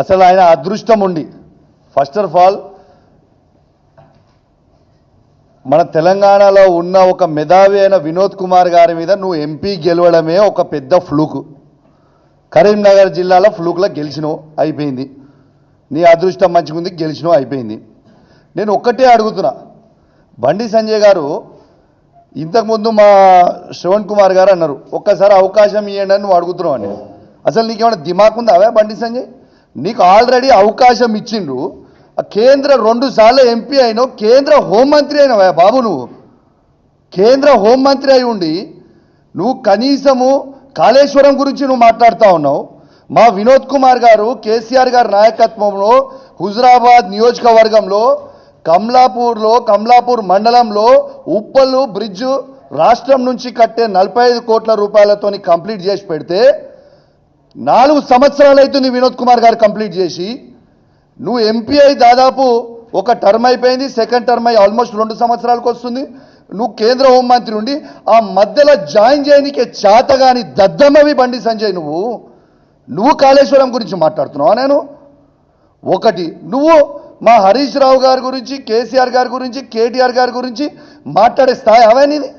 అసలు ఆయన అదృష్టం ఉండి ఫస్ట్ ఆఫ్ ఆల్ మన తెలంగాణలో ఉన్న ఒక మేధావి అయిన వినోద్ కుమార్ గారి మీద నువ్వు ఎంపీ గెలవడమే ఒక పెద్ద ఫ్లూక్. కరీంనగర్ జిల్లాలో ఫ్లూక్లో గెలిచినావు, అయిపోయింది. నీ అదృష్టం మంచిగా ఉంది, గెలిచినావు, అయిపోయింది. నేను ఒక్కటే అడుగుతున్నా, బండి సంజయ్ గారు ఇంతకుముందు మా శ్రవణ్ కుమార్ గారు అన్నారు ఒక్కసారి అవకాశం ఇవ్వండి అని నువ్వు అడుగుతున్నావు అని. అసలు నీకేమైనా దిమాగ్ ఉందా అవే బండి సంజయ్? నీకు ఆల్రెడీ అవకాశం ఇచ్చిండ్రు. కేంద్ర 2 సార్లు ఎంపీ అయినావు, కేంద్ర హోంమంత్రి అయినావా బాబు? నువ్వు కేంద్ర హోంమంత్రి అయి ఉండి నువ్వు కనీసము కాళేశ్వరం గురించి నువ్వు మాట్లాడుతూ ఉన్నావు. మా వినోద్ కుమార్ గారు కేసీఆర్ గారి నాయకత్వంలో హుజురాబాద్ నియోజకవర్గంలో కమలాపూర్ మండలంలో ఉప్పల్లు బ్రిడ్జ్ రాష్ట్రం నుంచి కట్టే 45 కోట్ల రూపాయలతోని కంప్లీట్ చేసి పెడితే 4 సంవత్సరాలు అవుతుంది వినోద్ కుమార్ గారు కంప్లీట్ చేసి. నువ్వు ఎంపీ అయి దాదాపు ఒక టర్మ్ అయిపోయింది, సెకండ్ టర్మ్ అయి ఆల్మోస్ట్ 2 సంవత్సరాలకు వస్తుంది. నువ్వు కేంద్ర హోంమంత్రి ఉండి ఆ మధ్యలో జాయిన్ చేయనికే చేతగాని దద్దమ్మవి బండి సంజయ్. నువ్వు కాళేశ్వరం గురించి మాట్లాడుతున్నావా? నేను ఒకటి, నువ్వు మా హరీష్ రావు గారి గురించి, కేసీఆర్ గారి గురించి, కేటీఆర్ గారి గురించి మాట్లాడే స్థాయి అవే నీది?